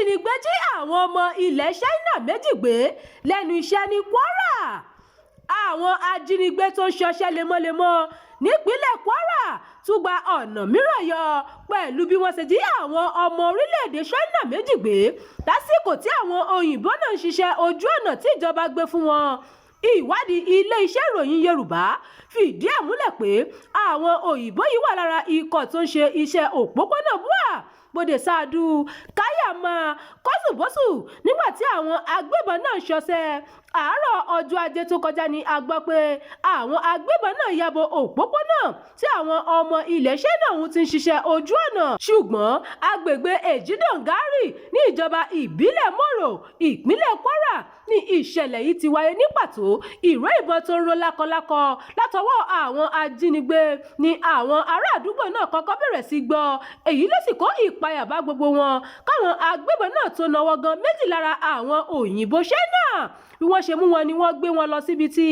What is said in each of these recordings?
ajínigbé jí àwọn ọmọ ilẹ̀ China méjì gbé lẹ́nu iṣẹ́ ní Kwara. Àwọn ajínigbé tó ń ṣọṣẹ́ lemọ́lemọ́ nípínlẹ̀ Kwara tún gba ọ̀nà mìíràn yọ pẹ̀lú bí wọ́n ṣe jí àwọn ọmọ orílẹ̀-èdè China méjì gbé lásìkò tí àwọn òyìnbó náà ń ṣiṣẹ́ ojú ọ̀nà tí ìjọba gbé fún wọn. Ìwádìí ilé-iṣẹ́ ìròyìn Yorùbá fìdí ẹ̀ múlẹ̀ pé àwọn òyìnbó yìí wà lára ikọ̀ tó ń ṣe iṣẹ́ òpópónà bua Bode Sadu Káyàmá Kọ́sùbọ́sù nígbà tí àwọn agbébọn náà ṣọṣẹ́. Àárọ̀ ọjọ́ Ajé tó kọjá ni a gbọ́ pé àwọn agbébọn náà yabo òpópónà tí àwọn ọmọ ilẹ̀ China ọ̀hún ti ń ṣiṣẹ́ ojú ọ̀nà, ṣùgbọ́n agbègbè Ejidongari ní ìjọba ìbílẹ̀ Moro ìpínlẹ̀ Kwara ní ìṣẹ̀lẹ̀ yìí ti wáyé ní pàtó. Ìró ìbọn tó ń ro lákọlákọ látọwọ́ àwọn ajínigbé ni àwọn ará àdúgbò náà kọ́kọ́ bẹ̀rẹ̀ sí gbọ́. Èyí ló sì kó ìpayà bá gbogbo wọn káwọn agbébọn náà tó náwó gan méjì lára àwọn òyìnbó China. Bí wọ́n ṣe mú wọn ni wọ́n gbé wọn lọ síbi tí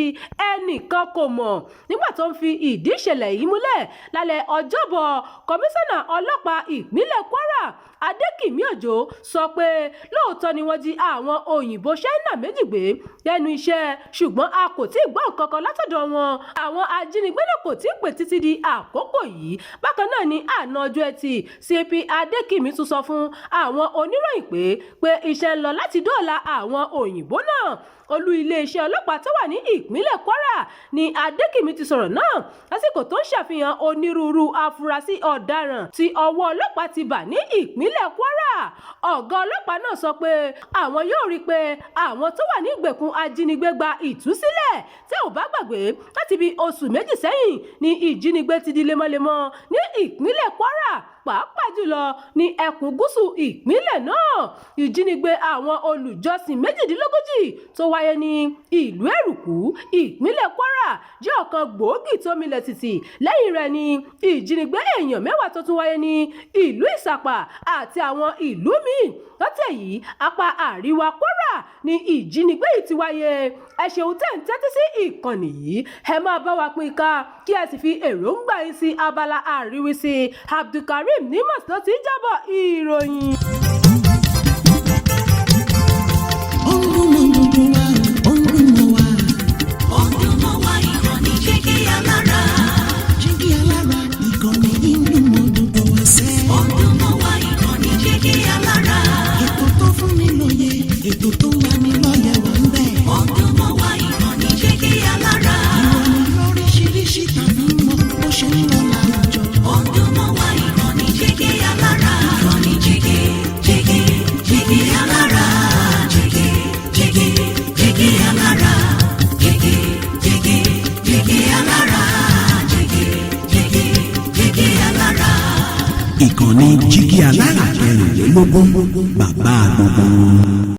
ẹnìkan kò mọ̀. Nígbà tó ń fi ìdí ìṣẹ̀lẹ̀ yìí múlẹ̀ lálẹ́ Ọjọ́bọ̀, kọmíṣánná ọlọ́pàá ìpínlẹ̀ Kwara Adékìmí Òjó sọ pé lóòótọ́ ni wọ́n jí àwọn òyìnbó China méjì gbé lẹ́nu iṣẹ́, ṣùgbọ́n a kò tí ì gbọ́ nǹkan kan látọ̀dọ̀ wọn. Àwọn ajínigbé náà kò tí ì pè títí di àkókò yìí. Bákan náà ni àná ọjọ́ Ẹtì, CP Adékìmí tún sọ fún àwọn oníròyìn pé iṣẹ́ ń lọ láti dóòlà àwọn òyìnbó náà. Olú iléeṣẹ́ ọlọ́pàá tó wà ní ìpínlẹ̀ Kwara ni Adékìmí ti sọ̀rọ̀ náà lásìkò tó ń ṣàfihàn onírúurú afurasí ọ̀daràn tí ọwọ́ ọlọ́pàá ti bà ní ìpínlẹ̀ Kwara. Ọ̀gá ọlọ́pàá náà sọ pé àwọn yóò rí i pé àwọn tó wà ní ìgbèkùn ajínigbé gba ìtúsílẹ̀. Tí ò bá gbàgbé, láti bí oṣù méjì sẹ́yìn ni ìjínigbé ti di lemọ́lemọ́ ní ìpínlẹ̀ Kwara, pàápàá jùlọ ní ẹkùn gúúsù ìpínlẹ̀ náà. Ìjínigbé àwọn olùjọsìn 38 tó wáyé ní ìlú Èrùkú, ìpínlẹ̀ Kwara jẹ́ ọ̀kan gbòógì tó milẹ̀ tìtì. Lẹ́yìn rẹ̀ ni ìjínigbé èèyàn 10 tó tún wáyé ní ìlú Ìsàpà àti àwọn ìlú míì. Lọ́tẹ̀ yìí, apá àríwá Kwara ni ìjínigbé yìí ti wáyé. Ẹ ṣeun tẹ́ ń tẹ́tí sí ìkànnì yìí. Ẹ máa bá wa pín ká kí ẹ sì fi èròǹgbà yín sí abala àríwísí. Abdulkareem Nimas ló ti jábọ̀ ìròyìn. Ètò tó wà ní lọ́yẹ̀ wà ń bẹ̀. Ọdún mọ́ wá ìkànnì Jígí Alára. Ìròyìn lóríṣiríṣi tàbí mọ́ bó ṣe ń lọ láwùjọ. Ọdún mọ́ wá ìkànnì Jígí Alára. Ìkànnì Jígí Alára. Jígí Alára. Jígí Alára. Jígí Alára. Ìkànnì Jígí Alára 24 bàbá gbogbo.